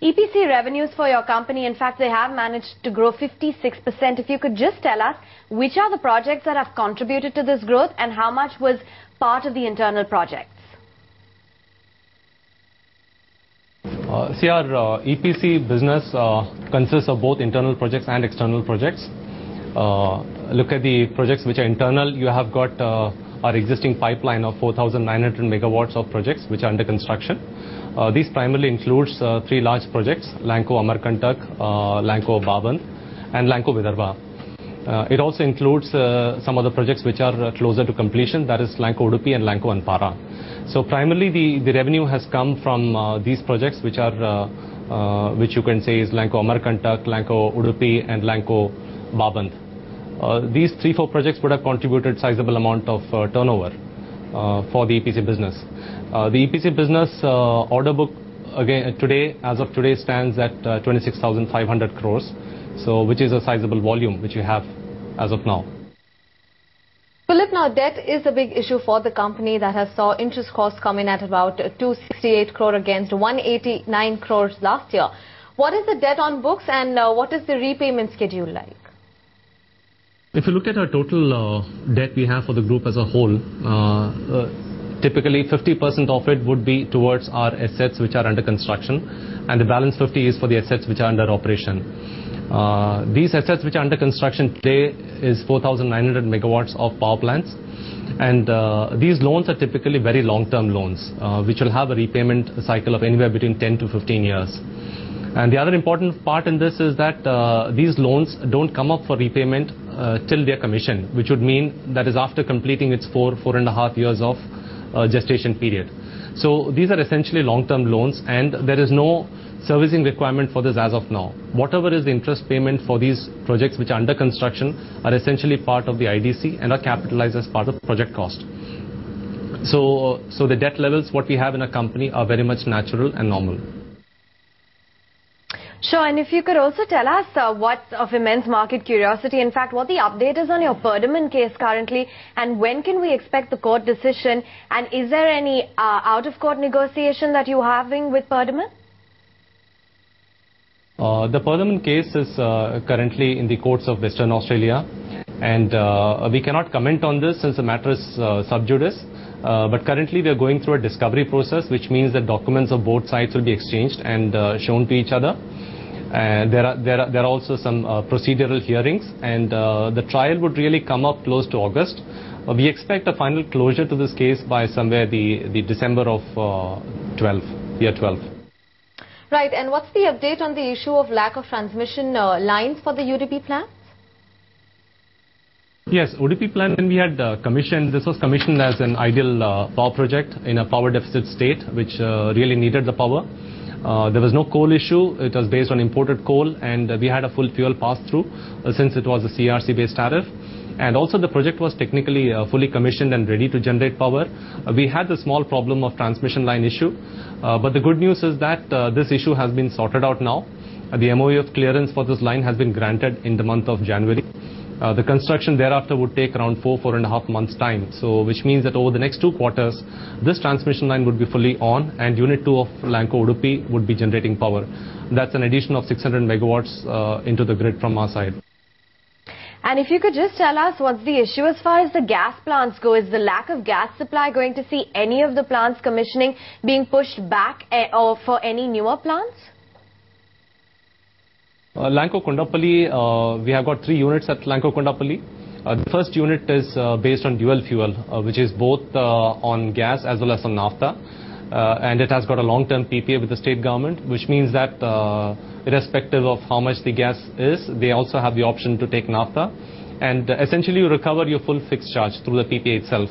EPC revenues for your company, in fact, they have managed to grow 56%. If you could just tell us which are the projects that have contributed to this growth and how much was part of the internal projects? See, our EPC business consists of both internal projects and external projects. Look at the projects which are internal. You have got our existing pipeline of 4,900 megawatts of projects which are under construction. These primarily includes three large projects: Lanco Amarkantak, Lanco Baband, and Lanco Vidarbha. It also includes some other projects which are closer to completion, that is Lanco Udupi and Lanco Anpara. So primarily the revenue has come from these projects which are which you can say is Lanco Amarkantak, Lanco Udupi and Lanco Baband. These 3-4 projects would have contributed sizable amount of turnover for the EPC business. The EPC business order book again today, as of today, stands at 26,500 crores, so which is a sizable volume which you have as of now. Philip, now debt is a big issue for the company that has saw interest costs come in at about 268 crore against 189 crores last year. What is the debt on books and what is the repayment schedule like? If you look at our total debt we have for the group as a whole, typically 50% of it would be towards our assets which are under construction, and the balance 50 is for the assets which are under operation. These assets which are under construction today is 4,900 megawatts of power plants, and these loans are typically very long-term loans which will have a repayment cycle of anywhere between 10 to 15 years. And the other important part in this is that these loans don't come up for repayment till they are commissioned, which would mean that is after completing its 4.5 years of gestation period. So these are essentially long-term loans, and there is no servicing requirement for this as of now. Whatever is the interest payment for these projects which are under construction are essentially part of the IDC and are capitalized as part of project cost. So the debt levels what we have in a company are very much natural and normal. Sure, and if you could also tell us what's of immense market curiosity, in fact, what the update is on your Perdaman case currently, and when can we expect the court decision, and is there any out-of-court negotiation that you're having with Perdaman? The Perdaman case is currently in the courts of Western Australia, and we cannot comment on this since the matter is sub judice. But currently we are going through a discovery process, which means that documents of both sides will be exchanged and shown to each other. There are also some procedural hearings, and the trial would really come up close to August. We expect a final closure to this case by somewhere the December of year 12. Right, and what's the update on the issue of lack of transmission lines for the UDP plant? Yes, UDP plant, when we had commissioned, this was commissioned as an ideal power project in a power deficit state, which really needed the power. There was no coal issue. It was based on imported coal, and we had a full fuel pass-through since it was a CRC-based tariff. And also the project was technically fully commissioned and ready to generate power. We had the small problem of transmission line issue, but the good news is that this issue has been sorted out now. The MOU of clearance for this line has been granted in the month of January. The construction thereafter would take around 4.5 months time, so which means that over the next 2 quarters this transmission line would be fully on, and unit 2 of Lanco Udupi would be generating power. That's an addition of 600 megawatts into the grid from our side. And if you could just tell us what's the issue as far as the gas plants go. Is the lack of gas supply going to see any of the plants commissioning being pushed back or for any newer plants? Lanco Kondapalli, we have got 3 units at Lanco Kondapalli. The first unit is based on dual fuel, which is both on gas as well as on naphtha. And it has got a long-term PPA with the state government, which means that irrespective of how much the gas is, they also have the option to take naphtha. And essentially you recover your full fixed charge through the PPA itself.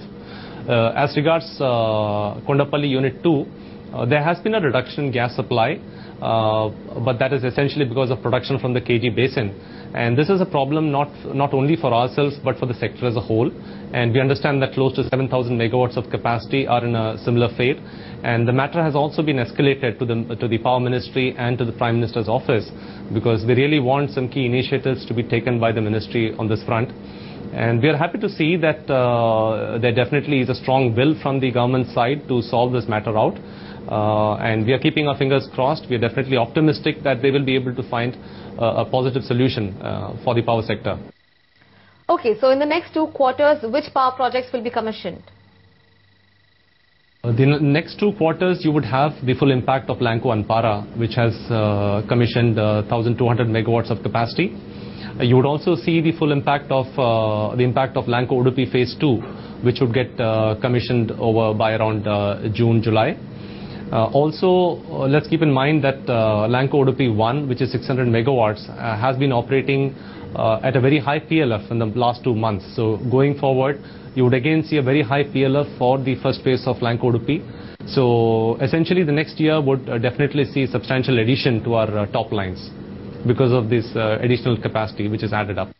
As regards Kondapalli Unit 2, there has been a reduction in gas supply, but that is essentially because of production from the KG basin. And this is a problem not only for ourselves but for the sector as a whole. And we understand that close to 7,000 megawatts of capacity are in a similar fate. And the matter has also been escalated to the Power Ministry and to the Prime Minister's office, because we really want some key initiatives to be taken by the Ministry on this front. And we are happy to see that there definitely is a strong will from the government side to solve this matter out. and we are keeping our fingers crossed. We are definitely optimistic that they will be able to find a positive solution for the power sector. Okay, so in the next 2 quarters, which power projects will be commissioned? The next 2 quarters, you would have the full impact of Lanco Anpara, which has commissioned 1,200 megawatts of capacity. You would also see the full impact of Lanco Udupi Phase 2, which would get commissioned over by around June, July. Also, let's keep in mind that Lanco Udupi 1, which is 600 megawatts, has been operating at a very high PLF in the last 2 months. So going forward, you would again see a very high PLF for the first phase of Lanco Udupi. So essentially, the next year would definitely see substantial addition to our top lines because of this additional capacity which is added up.